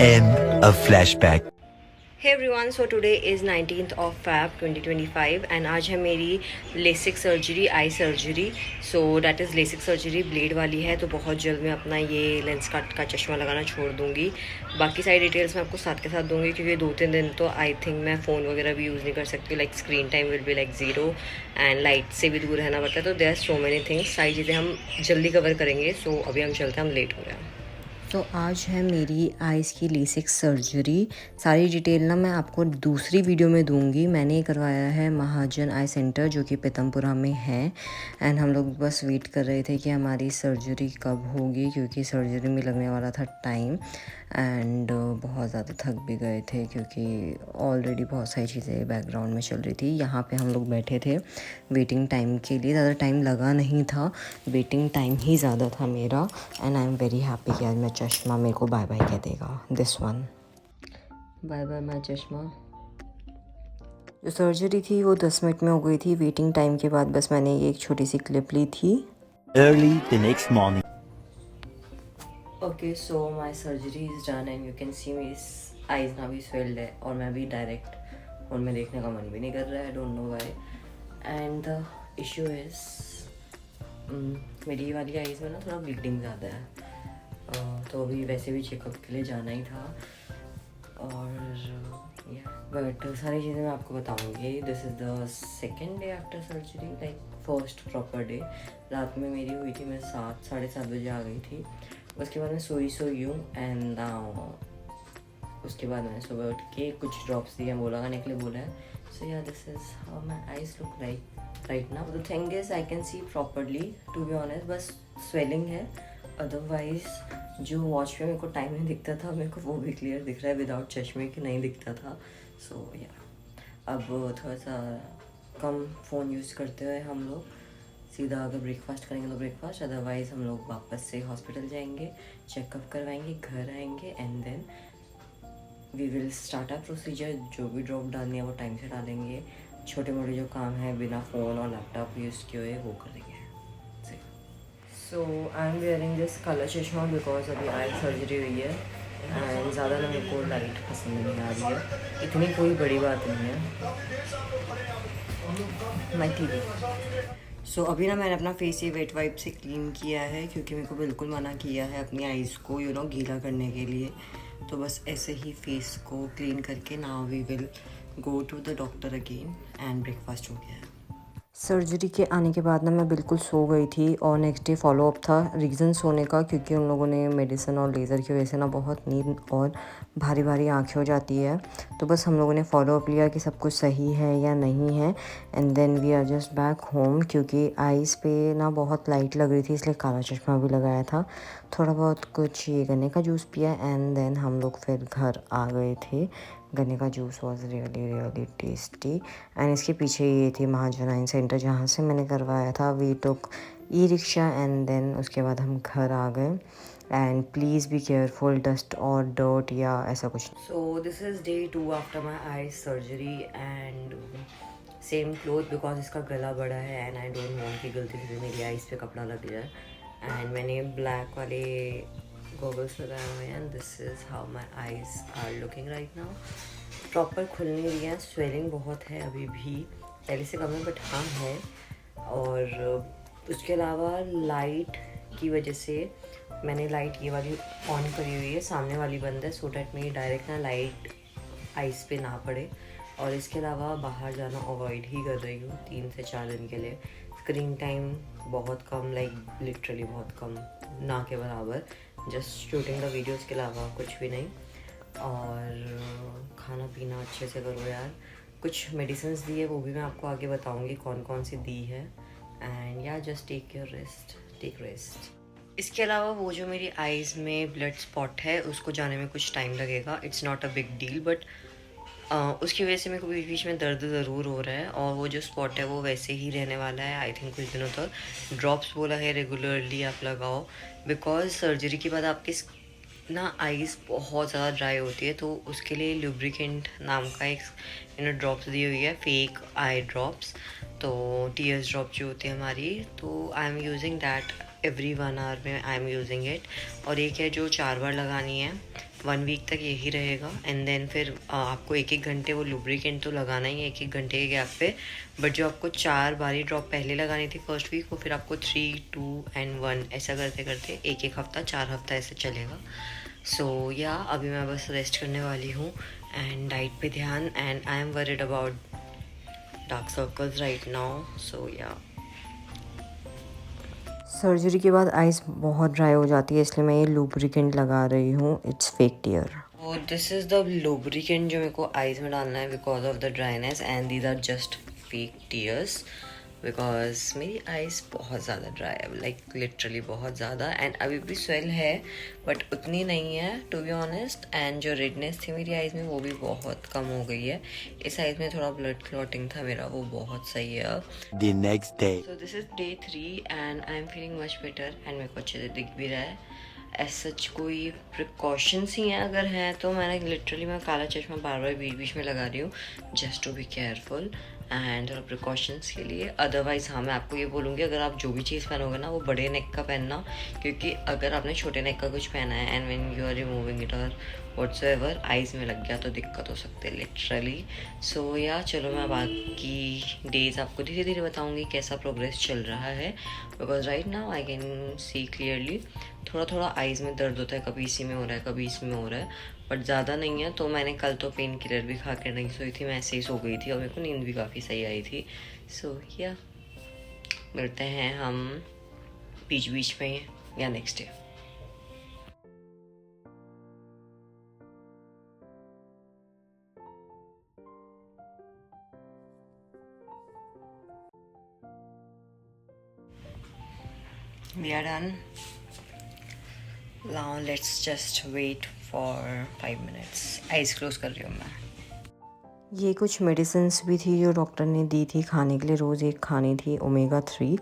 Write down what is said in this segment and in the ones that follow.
End of flashback. Hey everyone, so today is 19th of Feb 2025 and आज है मेरी LASIK surgery, eye surgery. So that is LASIK surgery blade वाली है, तो बहुत जल्द मैं अपना ये लेंस कट का चश्मा लगाना छोड़ दूँगी. बाकी सारी डिटेल्स मैं आपको साथ के साथ दूँगी क्योंकि 2-3 दिन तो आई थिंक मैं फ़ोन वगैरह भी यूज़ नहीं कर सकती. Like screen time will be like 0 and light से भी दूर रहना पड़ता है. तो there are so many things, सारी चीज़ें हम जल्दी कवर करेंगे. सो अभी हम चलते हैं, हम लेट हो रहे हैं. तो आज है मेरी आइज़ की लेसिक सर्जरी. सारी डिटेल ना मैं आपको दूसरी वीडियो में दूंगी. मैंने ये करवाया है महाजन आई सेंटर जो कि पीतमपुरा में है. एंड हम लोग बस वेट कर रहे थे कि हमारी सर्जरी कब होगी क्योंकि सर्जरी में लगने वाला था टाइम. एंड बहुत ज़्यादा थक भी गए थे क्योंकि ऑलरेडी बहुत सारी चीज़ें बैकग्राउंड में चल रही थी. यहाँ पे हम लोग बैठे थे वेटिंग टाइम के लिए. ज़्यादा टाइम लगा नहीं था, वेटिंग टाइम ही ज़्यादा था मेरा. And I am very happy कि आज मैं चश्मा मेरे को बाय बाय कह देगा. This one, bye bye my चश्मा. जो सर्जरी थी वो 10 मिनट में हो गई थी. वेटिंग टाइम के बाद बस मैंने ये एक छोटी सी क्लिप ली थी. Early the next morning. Okay, so my surgery is done and you can see मेरी आइज़ ना भी स्वेल्ड है और मैं भी डायरेक्ट फोन में देखने का मन भी नहीं कर रहा है. I don't know why. And the issue is मेरी वाली आइज़ में ना थोड़ा ब्लीडिंग ज़्यादा है. तो अभी वैसे भी चेकअप के लिए जाना ही था. और बट सारी चीज़ें मैं आपको बताऊंगी. This is the second day after surgery, like first proper day. रात में मेरी हुई थी, मैं 7-7:30 बजे आ गई थी. उसके बाद मैं सोई हूँ. एंड उसके बाद मैंने सुबह उठ के कुछ ड्रॉप्स दिए, वो लगाने के लिए बोला है. So yeah this is how my eyes look like right now. The thing is I can see properly, to be honest. बस स्वेलिंग है, अदरवाइज जो वॉच पे मेरे को टाइम नहीं दिखता था मेरे को वो भी क्लियर दिख रहा है. विदाउट चश्मे के नहीं दिखता था. सो या अब थोड़ा सा कम फ़ोन यूज़ करते हुए हम लोग सीधा अगर ब्रेकफास्ट करेंगे तो ब्रेकफास्ट, अदरवाइज़ हम लोग वापस से हॉस्पिटल जाएंगे, चेकअप करवाएंगे, घर आएंगे and then we will start our procedure. जो भी ड्रॉप डालनी है वो टाइम से डालेंगे. छोटे मोटे जो काम है बिना फ़ोन और लैपटॉप यूज़ किए हुए वो करेंगे. So I am wearing this colour चश्मा बिकॉज अभी आई सर्जरी हुई है एंड ज़्यादा ना मेरे को लाइट पसंद नहीं आ रही है. इतनी कोई बड़ी बात नहीं है. माई टीवी. सो अभी ना मैंने अपना फेस ये वेट वाइप से क्लीन किया है क्योंकि मेरे को बिल्कुल मना किया है अपनी आइज़ को गीला करने के लिए. तो बस ऐसे ही फेस को क्लीन करके now we will go to the doctor again. And breakfast हो गया है. सर्जरी के आने के बाद ना मैं बिल्कुल सो गई थी और नेक्स्ट डे फॉलोअप था. रीज़न सोने का क्योंकि उन लोगों ने मेडिसिन और लेज़र की वजह से ना बहुत नींद और भारी भारी आँखें हो जाती है. तो बस हम लोगों ने फॉलोअप लिया कि सब कुछ सही है या नहीं है. And then we are just back home क्योंकि आइज़ पे ना बहुत लाइट लग रही थी इसलिए काला चश्मा भी लगाया था. थोड़ा बहुत कुछ ये गन्ने का जूस पिया एंड देन हम लोग फिर घर आ गए थे. गन्ने का juice was really tasty. And इसके पीछे ये थी महाजन आई सेंटर जहाँ से मैंने करवाया था. We took e rickshaw and then उसके बाद हम घर आ गए. And please be careful, dust और डर्ट या ऐसा कुछ. So this is day 2 after my eye surgery and same cloth because इसका गला बड़ा है एंड आई डोंट वांट कि गलती से मेरी आइज़ पे कपड़ा लग जाए. एंड मैंने ब्लैक वाले गॉगल्स लगाए हुए हैं. This is how my eyes are looking right now. Proper खुल नहीं रही है, स्वेलिंग बहुत है अभी भी, पहले से कम है बट हाँ है. और उसके अलावा लाइट की वजह से मैंने लाइट ये वाली ऑन करी हुई है, सामने वाली बंद है, सो डैट मेरी डायरेक्ट ना लाइट आइज़ पे ना पड़े. और इसके अलावा बाहर जाना अवॉइड ही कर रही हूँ 3 से 4 दिन के लिए. स्क्रीन टाइम बहुत कम, लाइक लिटरली बहुत कम, ना के बराबर. जस्ट शूटिंग द वीडियोज़ के अलावा कुछ भी नहीं. और खाना पीना अच्छे से करो यार. कुछ मेडिसिन्स दी है वो भी मैं आपको आगे बताऊंगी कौन कौन सी दी है. एंड या जस्ट टेक रेस्ट. इसके अलावा वो जो मेरी आइज़ में ब्लड स्पॉट है उसको जाने में कुछ टाइम लगेगा. It's not a big deal but उसकी वजह से मेरे को बीच बीच में दर्द ज़रूर हो रहा है. और वो जो स्पॉट है वो वैसे ही रहने वाला है आई थिंक कुछ दिनों तक. ड्रॉप्स बोला है रेगुलरली आप लगाओ बिकॉज सर्जरी के बाद आपकी ना आइज़ बहुत ज़्यादा ड्राई होती है. तो उसके लिए लुब्रिकेंट नाम का एक ड्रॉप्स दी हुई है, फेक आई ड्रॉप्स. तो टीयर्स ड्रॉप जो होती है हमारी, तो I am using that every 1 hour में आई एम यूजिंग इट। और एक है जो 4 बार लगानी है, 1 वीक तक यही रहेगा। एंड देन फिर आपको 1-1 घंटे वो लुब्रिकेंट तो लगाना ही है 1-1 घंटे के गैप पे। बट जो आपको 4 बारी ड्रॉप पहले लगानी थी फर्स्ट वीक, वो फिर आपको 3, 2 एंड 1 ऐसा करते करते 1-1 हफ्ता 4 हफ्ता ऐसे चलेगा। सो या अभी मैं बस रेस्ट करने वाली हूँ एंड डाइट पे ध्यान। And I am worried about dark circles right now. So या सर्जरी के बाद आइज़ बहुत ड्राई हो जाती है, इसलिए मैं ये लुब्रिकेंट लगा रही हूँ। It's fake tear. और दिस इज़ द लुब्रिकेंट जो मेरे को आइज़ में डालना है because of the dryness, and these are just fake tears because मेरी आइज़ बहुत ज़्यादा ड्राई है, लाइक लिटरली बहुत ज़्यादा। एंड अभी भी स्वेल है बट उतनी नहीं है टू बी ऑनेस्ट। एंड जो रेडनेस थी मेरी आइज़ में वो भी बहुत कम हो गई है। इस आइज़ में थोड़ा ब्लड क्लॉटिंग था मेरा, वो बहुत सही है अब। The next day. So this is day 3 and I am feeling much better and मेरे को अच्छे से दिख भी रहा है। एज सच कोई प्रिकॉशंस ही हैं, अगर हैं तो मैंने लिटरली मैं काला चश्मा बार बार बीच बीच में लगा रही हूँ just to be careful and थोड़ा प्रिकॉशंस के लिए। अदरवाइज़ हाँ, मैं आपको ये बोलूँगी अगर आप जो भी चीज़ पहनोगे ना वो बड़े नेक का पहनना, क्योंकि अगर आपने छोटे नेक का कुछ पहना है and when you are removing it और व्हाट्सएवर आइज़ में लग गया तो दिक्कत हो सकती है लिटरली। सो या चलो मैं बाकी डेज आपको धीरे धीरे बताऊँगी कैसा प्रोग्रेस चल रहा है, because right now I can see clearly. थोड़ा थोड़ा आइज़ में दर्द होता है, कभी इसी में हो रहा है कभी इसमें हो रहा है, बट ज़्यादा नहीं है। तो मैंने कल तो पेन किलर भी खा कर नहीं सोई थी, मैं ऐसे ही सो गई थी और मेरे को नींद भी काफ़ी सही आई थी। सो या मिलते हैं हम बीच बीच में या next day. We are done. Now let's just wait for 5 minutes. Eyes close कर रही हूँ मैं। ये कुछ मेडिसिन्स भी थी जो डॉक्टर ने दी थी खाने के लिए, रोज़ एक खानी थी omega 3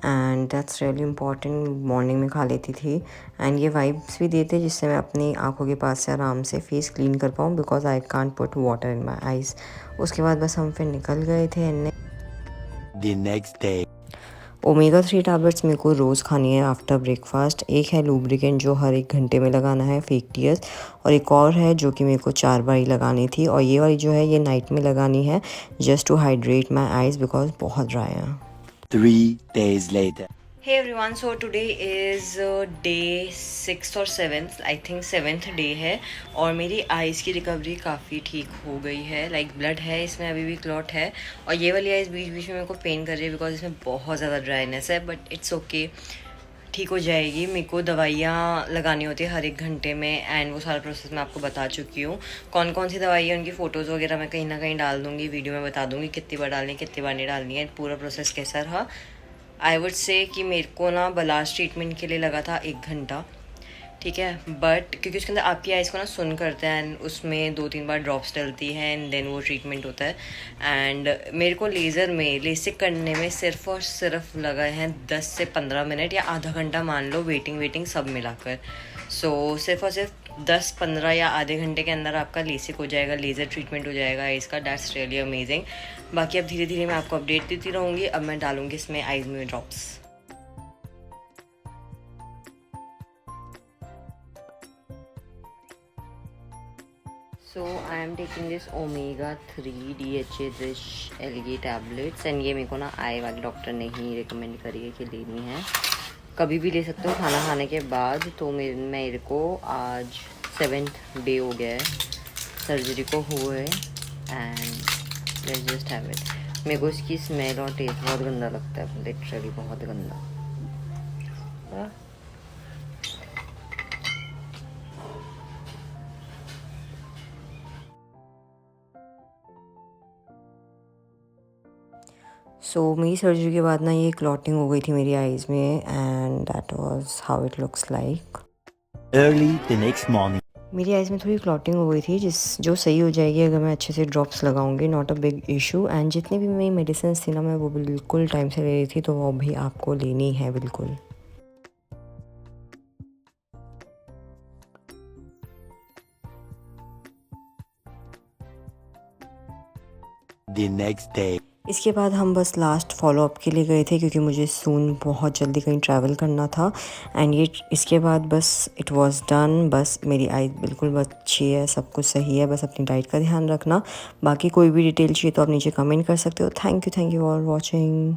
and that's really important, morning में खा लेती थी। एंड ये वाइप्स भी देते जिससे मैं अपनी आँखों के पास से आराम से फेस क्लीन कर पाऊँ because I can't put water in my eyes. उसके बाद बस हम फिर निकल गए थे and The next day. Omega 3 tablets मेरे को रोज़ खानी है आफ्टर ब्रेकफास्ट। एक है लुब्रिकेंट जो हर 1 घंटे में लगाना है, फेक टीयर्स, और एक और है जो कि मेरे को 4 बार ही लगानी थी, और ये वाली जो है ये नाइट में लगानी है just to hydrate my eyes because बहुत ड्राई है। 3 days later. Hey everyone, so today is day 6th और 7th, I think 7th day है, और मेरी आइज़ की रिकवरी काफ़ी ठीक हो गई है। लाइक ब्लड है इसमें, अभी भी क्लॉट है, और ये वाली आइज़ बीच बीच में मेरे को पेन कर रही है बिकॉज इसमें बहुत ज़्यादा ड्राइनेस है, बट इट्स ओके, ठीक हो जाएगी। मेरे को दवाइयाँ लगानी होती है हर 1 घंटे में एंड वो सारा प्रोसेस मैं आपको बता चुकी हूँ। कौन कौन सी दवाई है उनकी फ़ोटोज़ वगैरह मैं कहीं ना कहीं डाल दूँगी, वीडियो में बता दूँगी कितनी बार डालनी है कितनी बार नहीं डालनी है, पूरा प्रोसेस कैसा रहा। आई वुड से कि मेरे को ना बलास्ट ट्रीटमेंट के लिए लगा था 1 घंटा, ठीक है, बट क्योंकि उसके अंदर आपकी आइज़ को ना सुन करते हैं एंड उसमें 2-3 बार ड्रॉप्स डलती हैं एंड देन वो ट्रीटमेंट होता है। एंड मेरे को लेज़र में लेसिक करने में सिर्फ और सिर्फ लगा हैं 10 से 15 मिनट या आधा घंटा, मान लो वेटिंग सब मिलाकर। सो सिर्फ और सिर्फ 10-15 या आधे घंटे के अंदर आपका लेसिक हो जाएगा, लेज़र ट्रीटमेंट हो जाएगा आइज़ का। That's really amazing. बाकी अब धीरे धीरे मैं आपको अपडेट देती रहूँगी। अब मैं डालूँगी इसमें आइज़ में drops. So I am taking this omega 3 DHA this LG tablets and ये मेरे को ना आई वाले डॉक्टर ने ही रिकमेंड करी है कि लेनी है। कभी भी ले सकते हो खाना खाने के बाद। तो मेरे को आज 7th डे हो गया है सर्जरी को हुए and let's just have it. मेरे को इसकी स्मेल और टेस्ट बहुत गंदा लगता है, लिटरली बहुत गंदा। सो मेरी सर्जरी के बाद ना ये क्लॉटिंग हो गई थी मेरी आइज़ में and that was how it looks like. Early the next morning. मेरी आइज़ में थोड़ी क्लॉटिंग हो गई थी जो सही हो जाएगी अगर मैं अच्छे से ड्रॉप्स लगाऊंगी, not a big issue. And जितनी भी मेरी मेडिसिन थी ना मैं वो बिल्कुल टाइम से ले रही थी, तो वो भी आपको लेनी है बिल्कुल। The next day. इसके बाद हम बस लास्ट फॉलोअप के लिए गए थे क्योंकि मुझे सून बहुत जल्दी कहीं ट्रैवल करना था। एंड ये इसके बाद बस इट वाज डन। बस मेरी आई बिल्कुल अच्छी है, सब कुछ सही है, बस अपनी डाइट का ध्यान रखना। बाकी कोई भी डिटेल चाहिए तो आप नीचे कमेंट कर सकते हो। Thank you for watching.